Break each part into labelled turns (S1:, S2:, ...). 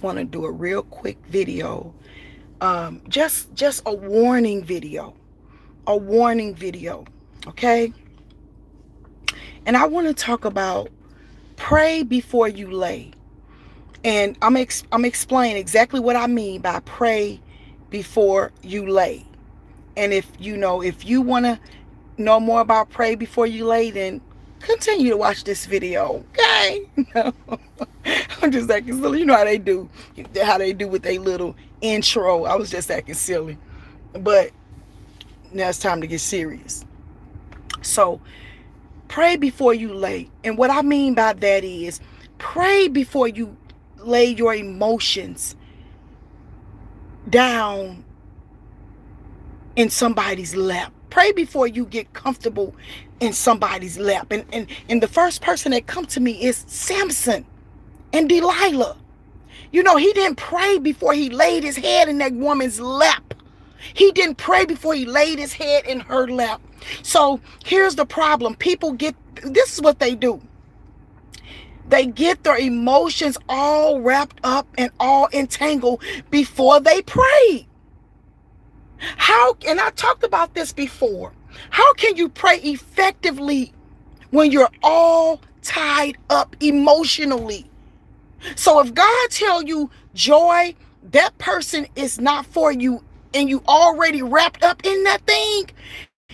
S1: Want to do a real quick video, just a warning video, okay? And I want to talk about pray before you lay. And I'm explaining exactly what I mean by pray before you lay. And if you want to know more about pray before you lay, then continue to watch this video, okay? I'm just acting silly. You know how they do with their little intro. I was just acting silly. But now it's time to get serious. So pray before you lay. And what I mean by that is pray before you lay your emotions down in somebody's lap. Pray before you get comfortable in somebody's lap. And the first person that come to me is Samson and Delilah. You know, he didn't pray before he laid his head in that woman's lap. He didn't pray before he laid his head in her lap. So here's the problem. This is what they do. They get their emotions all wrapped up and all entangled before they pray. And I talked about this before. How can you pray effectively when you're all tied up emotionally? So if God tell you, Joy, that person is not for you, and you already wrapped up in that thing,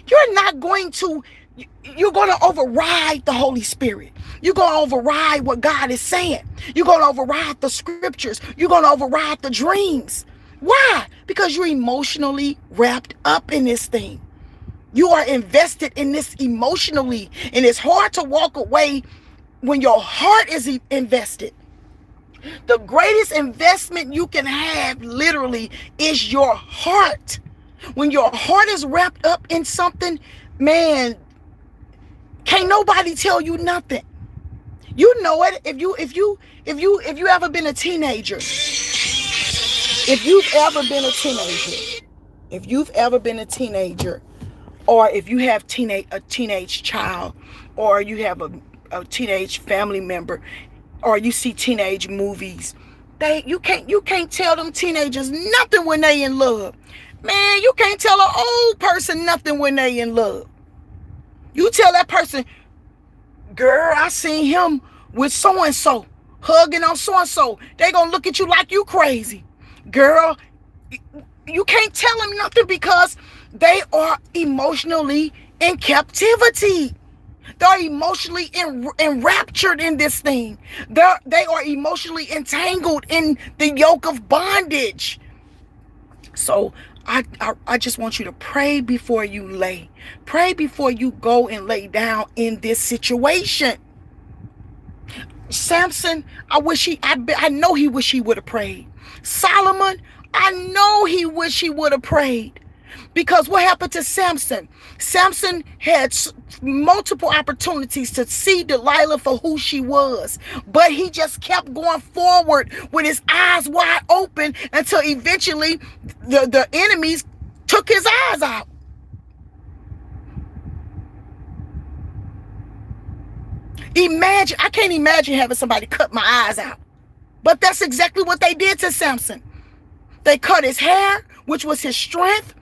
S1: you're going to override the Holy Spirit. You're going to override what God is saying. You're going to override the scriptures. You're going to override the dreams. Why? Because you're emotionally wrapped up in this thing. You are invested in this emotionally, and it's hard to walk away when your heart is invested. The greatest investment you can have literally is your heart. When your heart is wrapped up in something, man, can't nobody tell you nothing. You know it. If you ever been a teenager, if you've ever been a teenager, or if you have a teenage child, or you have a teenage family member, or you see teenage movies, you can't tell them teenagers nothing when they in love. Man, you can't tell an old person nothing when they in love. You tell that person, girl, I seen him with so-and-so, hugging on so-and-so. They gonna look at you like you crazy. Girl, you can't tell them nothing because they are emotionally in captivity. They're emotionally enraptured in this thing. They are emotionally entangled in the yoke of bondage. So I just want you to pray before you lay. Pray before you go and lay down in this situation. Samson, I know he wish he would have prayed. Solomon, I know he wish he would have prayed. Because what happened to Samson? Samson had multiple opportunities to see Delilah for who she was. But he just kept going forward with his eyes wide open until eventually the enemies took his eyes out. I can't imagine having somebody cut my eyes out. But that's exactly what they did to Samson. They cut his hair, which was his strength.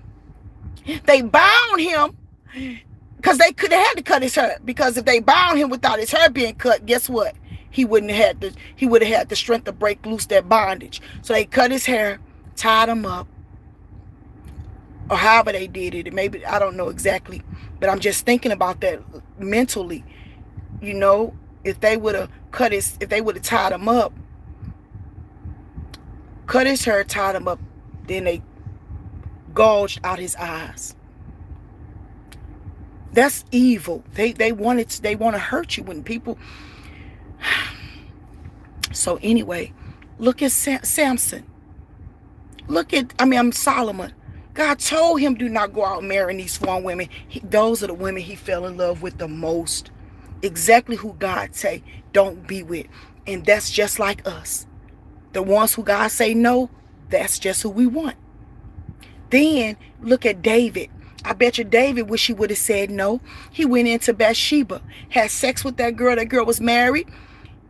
S1: They bound him because they had to cut his hair, because if they bound him without his hair being cut, guess what? He would have had the strength to break loose that bondage. So they cut his hair, tied him up, or however they did it. Maybe, I don't know exactly, but I'm just thinking about that mentally. You know, if they would have tied him up, cut his hair, tied him up, then they gouged out his eyes. That's evil. They want to hurt you when people. So anyway, look at Samson. Solomon. God told him, do not go out marrying these foreign women. Those are the women he fell in love with the most. Exactly who God say don't be with. And that's just like us. The ones who God say no, that's just who we want. Then look at David. I bet you David wish he would have said no. He went into Bathsheba, had sex with that girl. That girl was married.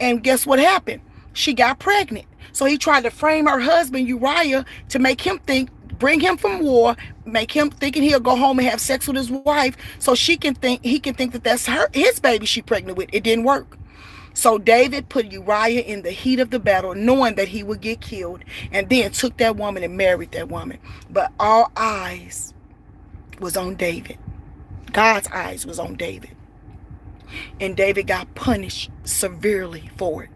S1: And guess what happened? She got pregnant. So he tried to frame her husband Uriah to make him think, bring him from war, make him thinking he'll go home and have sex with his wife, so he can think that that's his baby she pregnant with. It didn't work. So David put Uriah in the heat of the battle, knowing that he would get killed, and then took that woman and married that woman. But all eyes was on David. God's eyes was on David. And David got punished severely for it.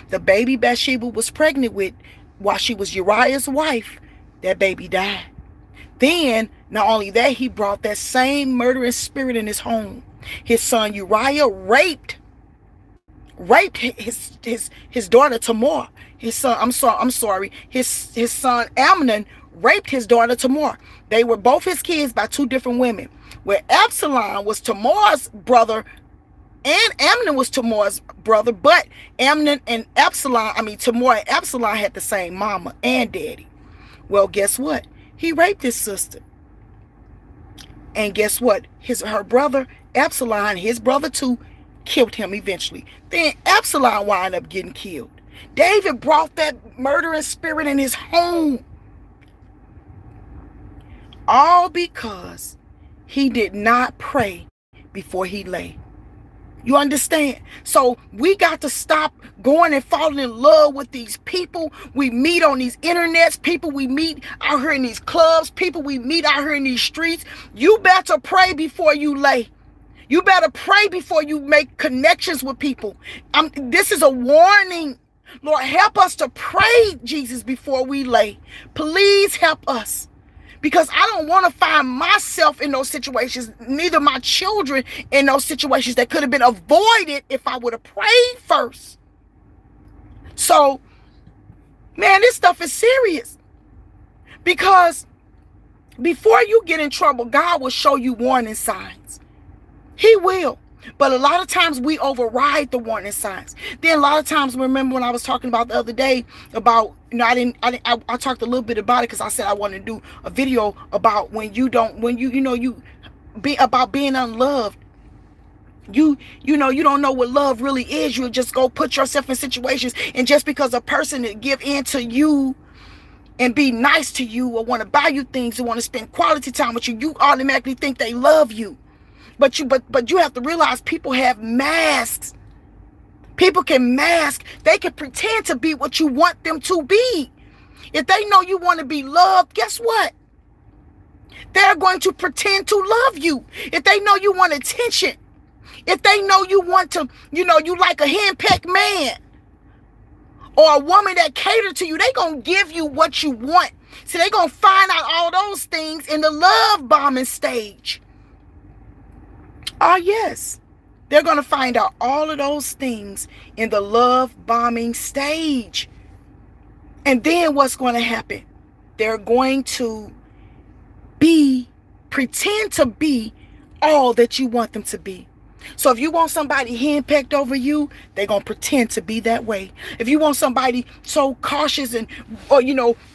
S1: The baby Bathsheba was pregnant with, while she was Uriah's wife, that baby died. Then, not only that, he brought that same murderous spirit in his home. His son Uriah raped his daughter Tamar. His son Amnon raped his daughter Tamar. They were both his kids by two different women. Where Absalom was Tamar's brother, and Amnon was Tamar's brother, but Tamar and Absalom had the same mama and daddy. Well, guess what? He raped his sister. And guess what? Her brother Absalom, his brother too, killed him eventually. Then Absalom wound up getting killed. David brought that murdering spirit in his home. All because he did not pray before he lay. You understand? So we got to stop going and falling in love with these people we meet on these internets, people we meet out here in these clubs, people we meet out here in these streets. You better pray before you lay. You better pray before you make connections with people. This is a warning. Lord, help us to pray, Jesus, before we lay. Please help us. Because I don't want to find myself in those situations, neither my children in those situations that could have been avoided if I would have prayed first. So, man, this stuff is serious. Because before you get in trouble, God will show you warning signs. He will. But a lot of times we override the warning signs. Then a lot of times, remember when I was talking about the other day about, I talked a little bit about it because I said I wanted to do a video about about being unloved. You don't know what love really is. You'll just go put yourself in situations, and just because a person that give in to you and be nice to you or want to buy you things or want to spend quality time with you, you automatically think they love you. But you have to realize people have masks. People can mask. They can pretend to be what you want them to be. If they know you want to be loved, guess what? They're going to pretend to love you. If they know you want attention, if they know you want to, you like a henpecked man or a woman that cater to you, they're going to give you what you want. See, they're going to find out all those things in the love bombing stage. Oh, yes. They're going to find out all of those things in the love bombing stage. And then what's going to happen? They're going to pretend to be all that you want them to be. So if you want somebody henpecked over you, they're going to pretend to be that way. If you want somebody so cautious or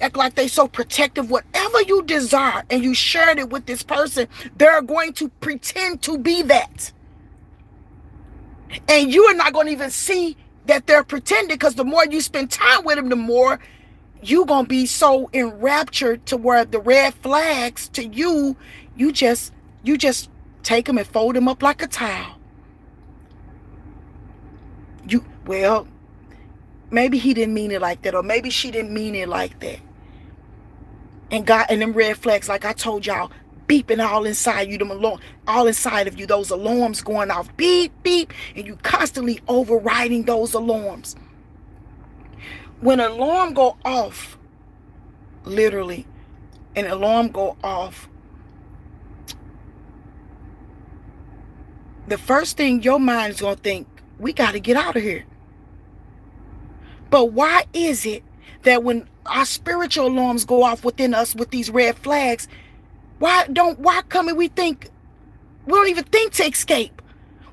S1: act like they so protective, whatever you desire, and you shared it with this person, they're going to pretend to be that. And you are not going to even see that they're pretending, because the more you spend time with them, the more you're going to be so enraptured to where the red flags to you just take them and fold them up like a towel. Maybe he didn't mean it like that, or maybe she didn't mean it like that. And God, and them red flags, like I told y'all, beeping all inside you, all inside of you, those alarms going off, beep, beep, and you constantly overriding those alarms. When an alarm go off, literally, an alarm go off, the first thing your mind is going to think, we got to get out of here. But why is it that when our spiritual alarms go off within us with these red flags, why come and we don't even think to escape?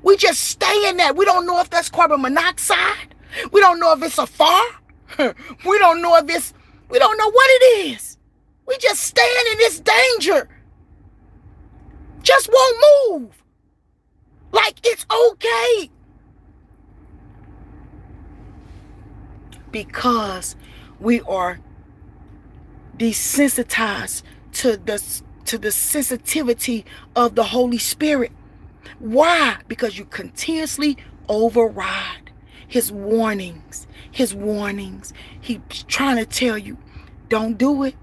S1: We just stay in that. We don't know if that's carbon monoxide. We don't know if it's a fire. We don't know what it is. We just stand in this danger. Just won't move. Like it's okay. Because We are desensitized to the sensitivity of the Holy Spirit. Why? Because you continuously override his warnings. His warnings. He's trying to tell you, don't do it.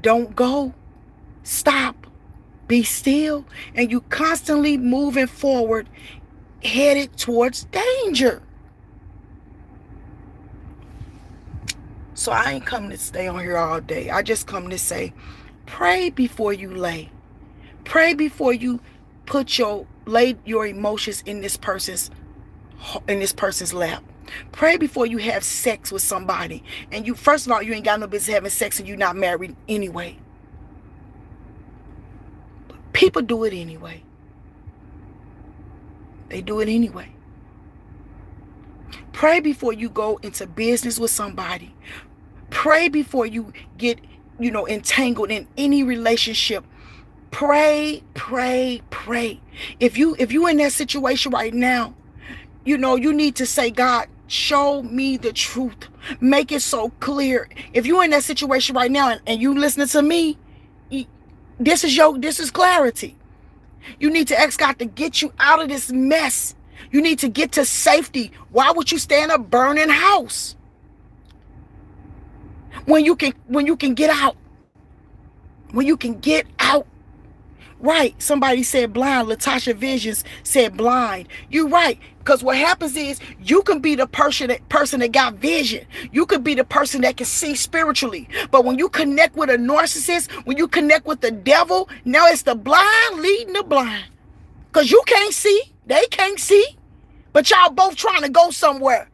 S1: Don't go. Stop. Be still. And you constantly moving forward, headed towards danger. So I ain't coming to stay on here all day. I just come to say, pray before you lay. Pray before you lay your emotions in this person's lap. Pray before you have sex with somebody. And you, first of all, you ain't got no business having sex and you're not married anyway. But people do it anyway. They do it anyway. Pray before you go into business with somebody. Pray before you get, entangled in any relationship. Pray, pray, pray. If you in that situation right now, you need to say, God, show me the truth. Make it so clear. If you're in that situation right now and you listening to me, this is clarity. You need to ask God to get you out of this mess. You need to get to safety. Why would you stay in a burning house when you can get out? When you can get out. Right. Somebody said blind. Latasha Visions said blind. You're right. Because what happens is you can be the person that got vision. You could be the person that can see spiritually. But when you connect with a narcissist, when you connect with the devil, now it's the blind leading the blind. Because you can't see. They can't see. But y'all both trying to go somewhere.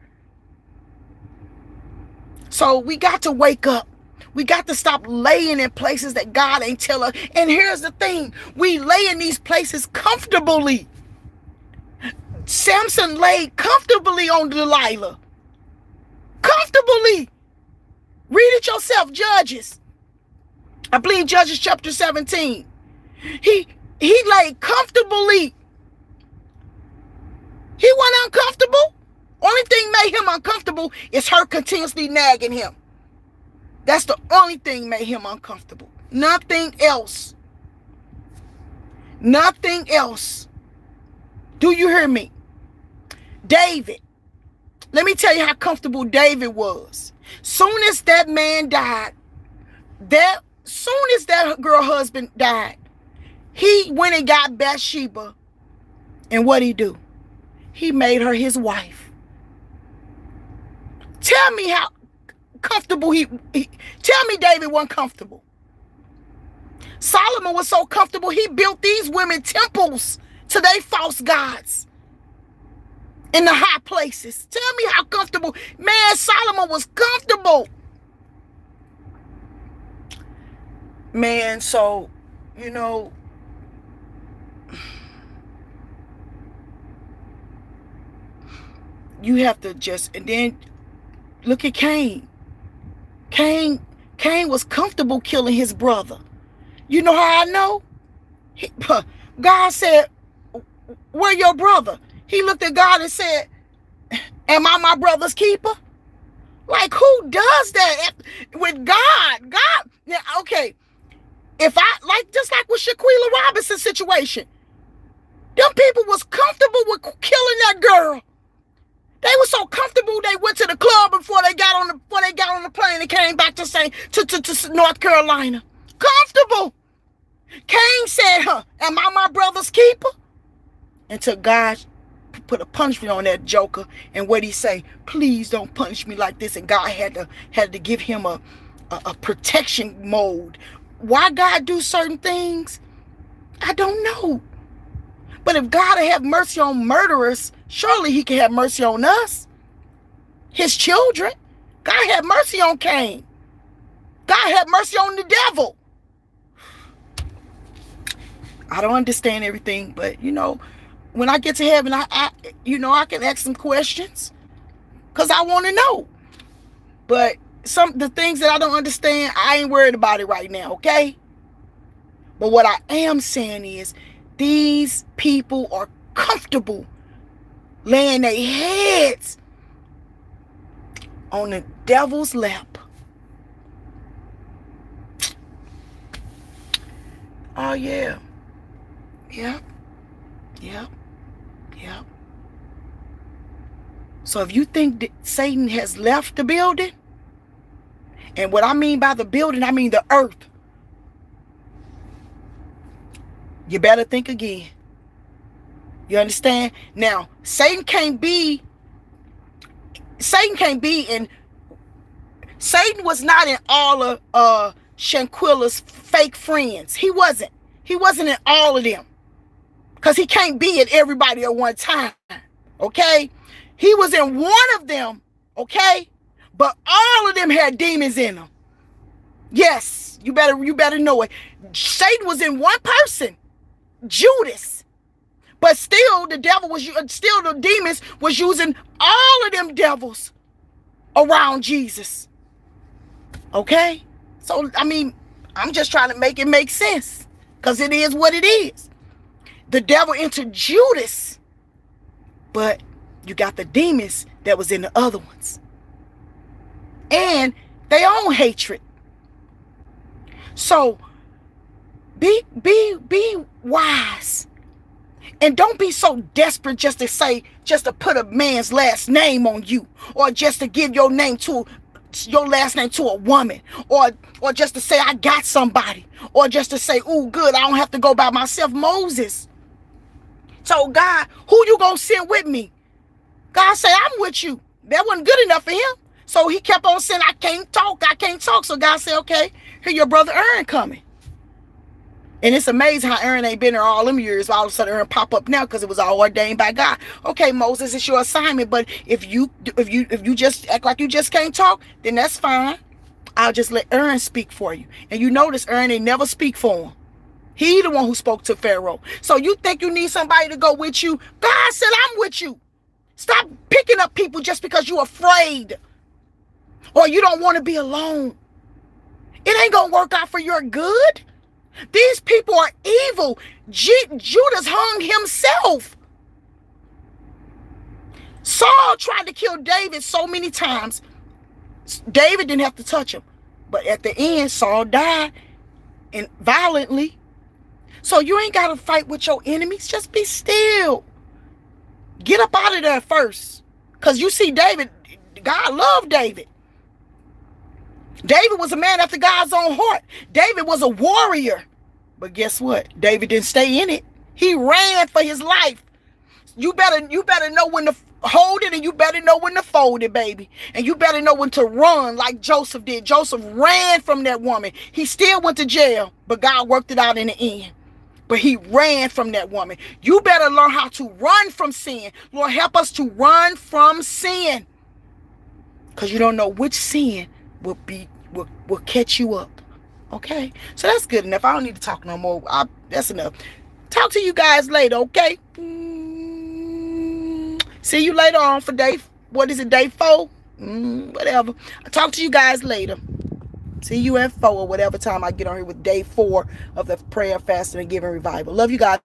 S1: So we got to wake up. We got to stop laying in places that God ain't tell us. And here's the thing. We lay in these places comfortably. Samson laid comfortably on Delilah. Comfortably. Read it yourself, Judges. I believe Judges chapter 17. He laid comfortably. He wasn't uncomfortable. Only thing made him uncomfortable is her continuously nagging him. That's the only thing made him uncomfortable. Nothing else. Nothing else. Do you hear me? David. Let me tell you how comfortable David was. Soon as that man died, soon as that girl husband died, he went and got Bathsheba. And what'd he do? He made her his wife. Tell me how comfortable tell me David wasn't comfortable. Solomon was so comfortable he built these women temples to their false gods in the high places. Tell me how comfortable. Man, Solomon was comfortable. Man, so you have to just, and then look at Cain. Cain was comfortable killing his brother. You know how I know? God said, where your brother? He looked at God and said, am I my brother's keeper? Like, who does that with God? God, yeah, okay. If just like with Shaquilla Robinson's situation, them people was comfortable with killing that girl. They were so comfortable they went to the club before they got on the plane and came back to North Carolina. Comfortable. Cain said, am I my brother's keeper? Until God put a punishment on that joker. And what he say? Please don't punish me like this. And God had to give him a protection mode. Why God do certain things? I don't know. But if God will have mercy on murderers, surely he can have mercy on us, his children. God had mercy on Cain. God had mercy on the devil. I don't understand everything, but when I get to heaven, I can ask some questions because I want to know. But the things that I don't understand, I ain't worried about it right now, okay? But what I am saying is these people are comfortable laying their heads on the devil's lap. Oh, yeah. Yep. Yep. Yep. So if you think that Satan has left the building, and what I mean by the building, I mean the earth, you better think again. You understand? Now, Satan can't be in, Satan was not in all of Shanquilla's fake friends. He wasn't. He wasn't in all of them. Because he can't be in everybody at one time. Okay? He was in one of them. Okay? But all of them had demons in them. Yes, you better know it. Satan was in one person, Judas. But still, the demons was using all of them devils around Jesus. Okay? So, I mean, I'm just trying to make it make sense. Because it is what it is. The devil entered Judas. But you got the demons that was in the other ones. And they own hatred. So, be wise. And don't be so desperate just to put a man's last name on you, or just to give your last name to a woman, or just to say I got somebody, or just to say, ooh, good, I don't have to go by myself. Moses told God, who you gonna send with me? God said, I'm with you. That wasn't good enough for him. So he kept on saying, I can't talk. So God said, okay, here your brother Aaron coming. And it's amazing how Aaron ain't been there all them years. All of a sudden Aaron pop up now because it was all ordained by God. Okay, Moses, it's your assignment. But if you just act like you just can't talk, then that's fine. I'll just let Aaron speak for you. And you notice Aaron ain't never speak for him. He the one who spoke to Pharaoh. So you think you need somebody to go with you? God said, I'm with you. Stop picking up people just because you're afraid or you don't want to be alone. It ain't going to work out for your good. These people are evil. Judas hung himself. Saul tried to kill David so many times. David didn't have to touch him. But at the end, Saul died and violently. So you ain't got to fight with your enemies. Just be still. Get up out of there first. Because you see David, God loved David. David was a man after God's own heart. David was a warrior. But guess what? David didn't stay in it. He ran for his life. You better know when to hold it, and you better know when to fold it, baby. And you better know when to run like Joseph did. Joseph ran from that woman. He still went to jail, but God worked it out in the end. But he ran from that woman. You better learn how to run from sin. Lord, help us to run from sin. Because you don't know which sin will catch you up. Okay? So that's good enough. I don't need to talk no more. That's enough. Talk to you guys later, okay? See you later on for day 4? Whatever. I'll talk to you guys later. See you at 4 or whatever time I get on here with day 4 of the prayer, fasting, and giving revival. Love you guys.